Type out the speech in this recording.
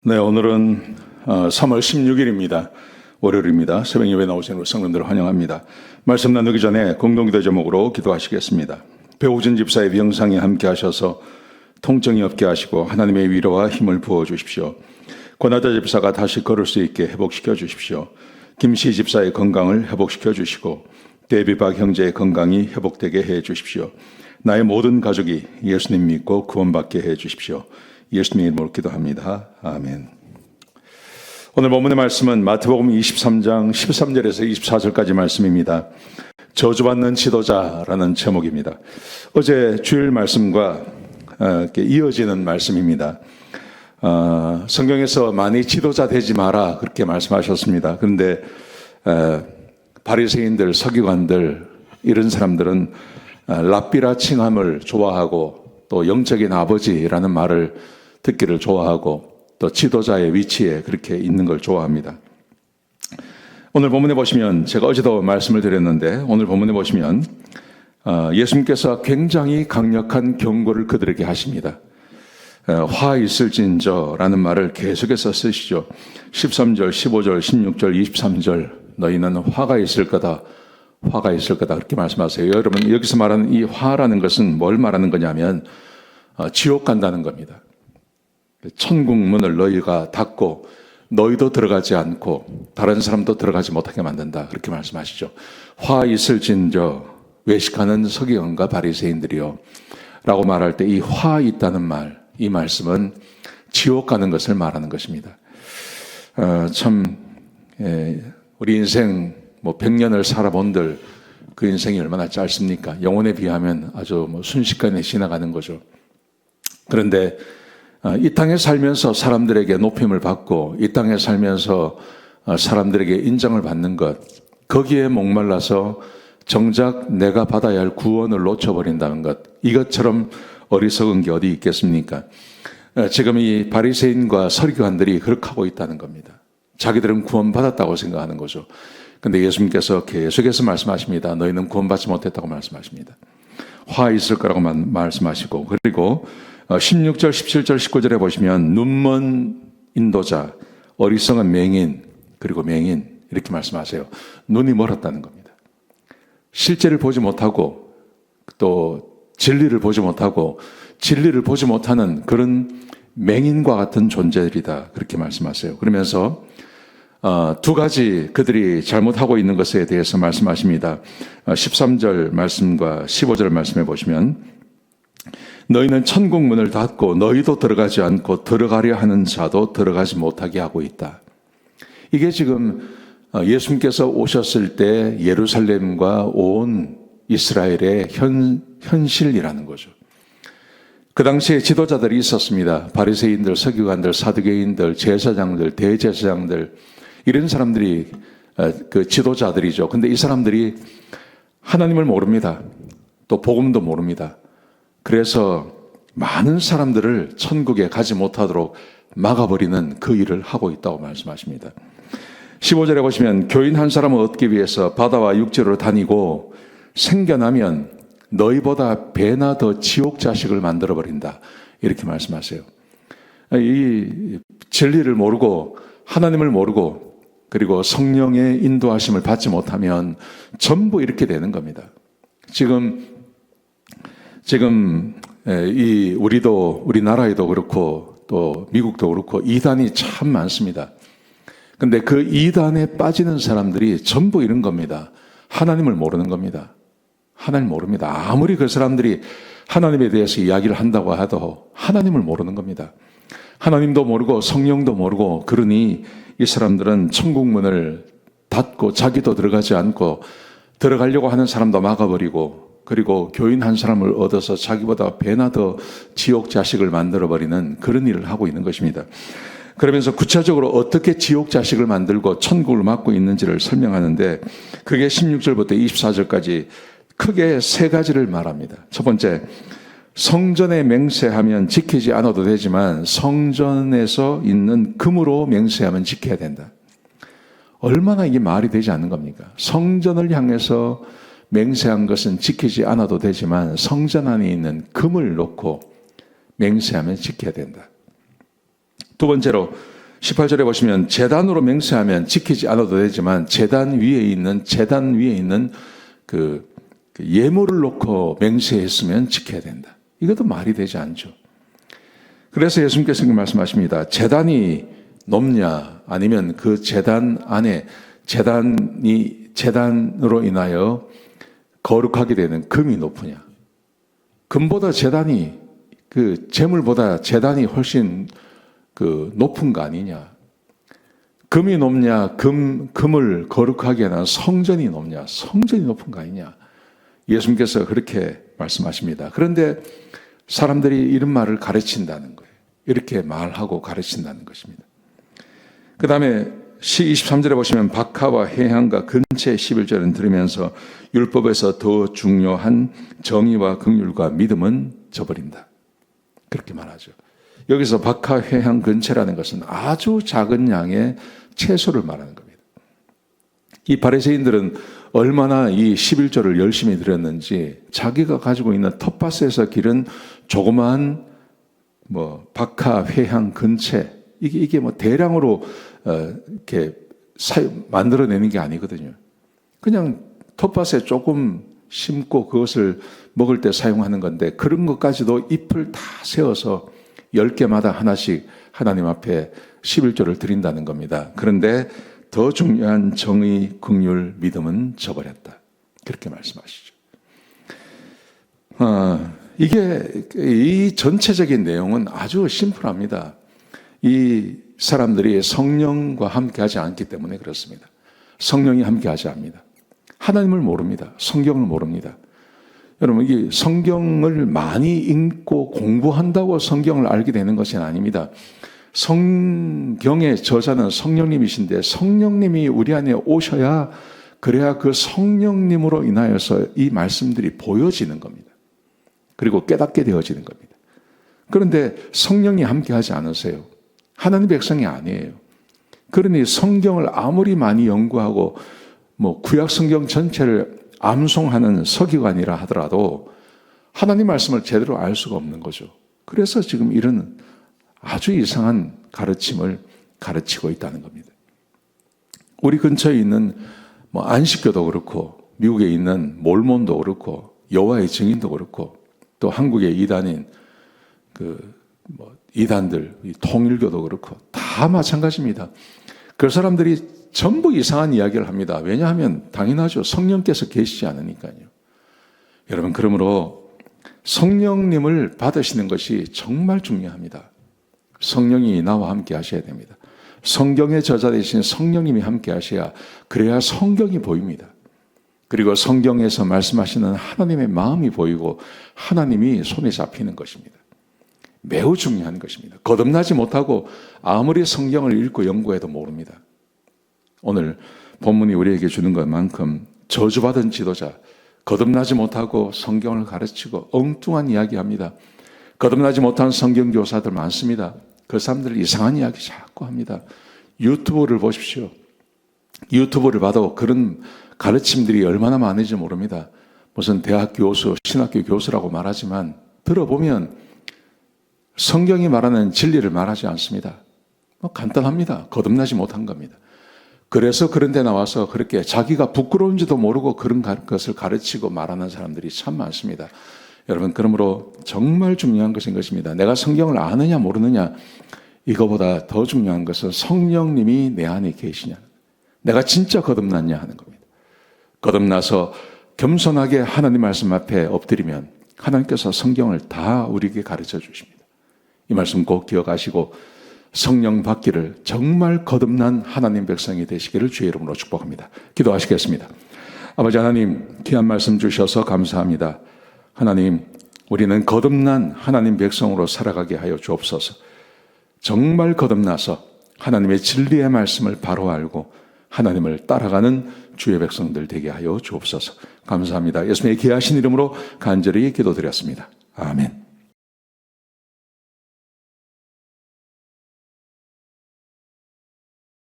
네, 오늘은 3월 16일입니다. 월요일입니다. 새벽 예배 나오신 우리 성도님들을 환영합니다. 말씀 나누기 전에 공동기도 제목으로 기도하시겠습니다. 배우진 집사의 병상에 함께 하셔서 통증이 없게 하시고 하나님의 위로와 힘을 부어 주십시오. 권하자 집사가 다시 걸을 수 있게 회복시켜 주십시오. 김씨 집사의 건강을 회복시켜 주시고 데비박 형제의 건강이 회복되게 해 주십시오. 나의 모든 가족이 예수님 믿고 구원받게 해 주십시오. 예수님의 이름으로 기도합니다. 아멘. 오늘 본문의 말씀은 마태복음 23장 13절에서 24절까지 말씀입니다. 저주받는 지도자라는 제목입니다. 어제 주일 말씀과 이어지는 말씀입니다. 성경에서 많이 지도자 되지 마라 그렇게 말씀하셨습니다. 그런데 바리새인들, 서기관들 이런 사람들은 랍비라 칭함을 좋아하고 또 영적인 아버지라는 말을 듣기를 좋아하고 또 지도자의 위치에 그렇게 있는 걸 좋아합니다. 오늘 본문에 보시면 제가 어제도 말씀을 드렸는데 오늘 본문에 보시면 예수님께서 굉장히 강력한 경고를 그들에게 하십니다. 화 있을진저라는 말을 계속해서 쓰시죠. 13절, 15절, 16절, 23절 너희는 화가 있을 거다. 화가 있을 거다 그렇게 말씀하세요. 여러분 여기서 말하는 이 화라는 것은 뭘 말하는 거냐면 지옥 간다는 겁니다. 천국 문을 너희가 닫고 너희도 들어가지 않고 다른 사람도 들어가지 못하게 만든다 그렇게 말씀하시죠. 화 있을진저 외식하는 서기관과 바리새인들이요 라고 말할 때 이 화 있다는 말, 이 말씀은 지옥 가는 것을 말하는 것입니다. 우리 인생 100년을 살아본들 그 인생이 얼마나 짧습니까? 영혼에 비하면 아주 순식간에 지나가는 거죠. 그런데 이 땅에 살면서 사람들에게 높임을 받고 이 땅에 살면서 사람들에게 인정을 받는 것, 거기에 목말라서 정작 내가 받아야 할 구원을 놓쳐버린다는 것, 이것처럼 어리석은 게 어디 있겠습니까? 지금 이 바리새인과 서기관들이 그렇게 하고 있다는 겁니다. 자기들은 구원받았다고 생각하는 거죠. 근데 예수님께서 계속해서 말씀하십니다. 너희는 구원받지 못했다고 말씀하십니다. 화 있을 거라고 말씀하시고, 그리고 16절, 17절, 19절에 보시면 눈먼 인도자, 어리석은 맹인, 그리고 맹인 이렇게 말씀하세요. 눈이 멀었다는 겁니다. 실제를 보지 못하고 또 진리를 보지 못하고 진리를 보지 못하는 그런 맹인과 같은 존재들이다 그렇게 말씀하세요. 그러면서 두 가지 그들이 잘못하고 있는 것에 대해서 말씀하십니다. 13절 말씀과 15절 말씀해 보시면 너희는 천국 문을 닫고 너희도 들어가지 않고 들어가려 하는 자도 들어가지 못하게 하고 있다. 이게 지금 예수님께서 오셨을 때 예루살렘과 온 이스라엘의 현실이라는 거죠. 그 당시에 지도자들이 있었습니다. 바리새인들, 서기관들, 사두개인들, 제사장들, 대제사장들 이런 사람들이 그 지도자들이죠. 근데 이 사람들이 하나님을 모릅니다. 또 복음도 모릅니다. 그래서 많은 사람들을 천국에 가지 못하도록 막아버리는 그 일을 하고 있다고 말씀하십니다. 15절에 보시면 교인 한 사람을 얻기 위해서 바다와 육지로 다니고 생겨나면 너희보다 배나 더 지옥 자식을 만들어버린다. 이렇게 말씀하세요. 이 진리를 모르고 하나님을 모르고 그리고 성령의 인도하심을 받지 못하면 전부 이렇게 되는 겁니다. 지금 우리나라에도 그렇고 또 미국도 그렇고 이단이 참 많습니다. 근데 그 이단에 빠지는 사람들이 전부 이런 겁니다. 하나님을 모르는 겁니다. 하나님 모릅니다. 아무리 그 사람들이 하나님에 대해서 이야기를 한다고 해도 하나님을 모르는 겁니다. 하나님도 모르고 성령도 모르고 그러니 이 사람들은 천국 문을 닫고 자기도 들어가지 않고 들어가려고 하는 사람도 막아버리고 그리고 교인 한 사람을 얻어서 자기보다 배나 더 지옥 자식을 만들어버리는 그런 일을 하고 있는 것입니다. 그러면서 구체적으로 어떻게 지옥 자식을 만들고 천국을 막고 있는지를 설명하는데 그게 16절부터 24절까지 크게 세 가지를 말합니다. 첫 번째, 성전에 맹세하면 지키지 않아도 되지만 성전에서 있는 금으로 맹세하면 지켜야 된다. 얼마나 이게 말이 되지 않는 겁니까? 성전을 향해서 맹세한 것은 지키지 않아도 되지만 성전 안에 있는 금을 놓고 맹세하면 지켜야 된다. 두 번째로 18절에 보시면 제단으로 맹세하면 지키지 않아도 되지만 제단 위에 있는 그 예물을 놓고 맹세했으면 지켜야 된다. 이것도 말이 되지 않죠. 그래서 예수님께서 말씀하십니다. 제단이 높냐 아니면 그 제단 안에 제단으로 인하여 거룩하게 되는 금이 높으냐. 금보다 제단이 그 제물보다 제단이 훨씬 그 높은 거 아니냐. 금이 높냐, 금을 거룩하게 하는 성전이 높냐, 성전이 높은 거 아니냐. 예수님께서 그렇게 말씀하십니다. 그런데 사람들이 이런 말을 가르친다는 거예요. 이렇게 말하고 가르친다는 것입니다. 그 다음에 23절에 보시면 박하와 회향과 근체 11절은 들으면서 율법에서 더 중요한 정의와 긍휼과 믿음은 저버린다. 그렇게 말하죠. 여기서 박하, 회향, 근체라는 것은 아주 작은 양의 채소를 말하는 겁니다. 이 바리새인들은 얼마나 이 11조를 열심히 드렸는지 자기가 가지고 있는 텃밭에서 기른 조그마한 박하, 회향, 근체 이게 대량으로 이렇게 만들어내는 게 아니거든요. 그냥 텃밭에 조금 심고 그것을 먹을 때 사용하는 건데 그런 것까지도 잎을 다 세워서 10개마다 하나씩 하나님 앞에 11조를 드린다는 겁니다. 그런데 더 중요한 정의, 긍휼, 믿음은 저버렸다. 그렇게 말씀하시죠. 이 전체적인 내용은 아주 심플합니다. 이 사람들이 성령과 함께하지 않기 때문에 그렇습니다. 성령이 함께하지 않습니다. 하나님을 모릅니다. 성경을 모릅니다. 여러분, 이 성경을 많이 읽고 공부한다고 성경을 알게 되는 것은 아닙니다. 성경의 저자는 성령님이신데 성령님이 우리 안에 오셔야 그래야 그 성령님으로 인하여서 이 말씀들이 보여지는 겁니다. 그리고 깨닫게 되어지는 겁니다. 그런데 성령이 함께하지 않으세요. 하나님 백성이 아니에요. 그러니 성경을 아무리 많이 연구하고 구약 성경 전체를 암송하는 서기관이라 하더라도 하나님 말씀을 제대로 알 수가 없는 거죠. 그래서 지금 이런 아주 이상한 가르침을 가르치고 있다는 겁니다. 우리 근처에 있는 안식교도 그렇고 미국에 있는 몰몬도 그렇고 여호와의 증인도 그렇고 또 한국의 이단인 이단들 통일교도 그렇고 다 마찬가지입니다. 그 사람들이 전부 이상한 이야기를 합니다. 왜냐하면 당연하죠. 성령께서 계시지 않으니까요. 여러분, 그러므로 성령님을 받으시는 것이 정말 중요합니다. 성령이 나와 함께 하셔야 됩니다. 성경의 저자 되신 성령님이 함께 하셔야 그래야 성경이 보입니다. 그리고 성경에서 말씀하시는 하나님의 마음이 보이고 하나님이 손에 잡히는 것입니다. 매우 중요한 것입니다. 거듭나지 못하고 아무리 성경을 읽고 연구해도 모릅니다. 오늘 본문이 우리에게 주는 것만큼 저주받은 지도자, 거듭나지 못하고 성경을 가르치고 엉뚱한 이야기합니다. 거듭나지 못한 성경교사들 많습니다. 그 사람들 이상한 이야기 자꾸 합니다. 유튜브를 보십시오. 유튜브를 봐도 그런 가르침들이 얼마나 많은지 모릅니다. 무슨 대학 교수, 신학교 교수라고 말하지만 들어보면 성경이 말하는 진리를 말하지 않습니다. 간단합니다. 거듭나지 못한 겁니다. 그래서 그런 데 나와서 그렇게 자기가 부끄러운지도 모르고 그런 것을 가르치고 말하는 사람들이 참 많습니다. 여러분, 그러므로 정말 중요한 것인 것입니다. 내가 성경을 아느냐 모르느냐 이거보다 더 중요한 것은 성령님이 내 안에 계시냐, 내가 진짜 거듭났냐 하는 겁니다. 거듭나서 겸손하게 하나님 말씀 앞에 엎드리면 하나님께서 성경을 다 우리에게 가르쳐 주십니다. 이 말씀 꼭 기억하시고 성령 받기를 정말 거듭난 하나님 백성이 되시기를 주의 이름으로 축복합니다. 기도하시겠습니다. 아버지 하나님, 귀한 말씀 주셔서 감사합니다. 하나님, 우리는 거듭난 하나님 백성으로 살아가게 하여 주옵소서. 정말 거듭나서 하나님의 진리의 말씀을 바로 알고 하나님을 따라가는 주의 백성들 되게 하여 주옵소서. 감사합니다. 예수님의 귀하신 이름으로 간절히 기도드렸습니다. 아멘.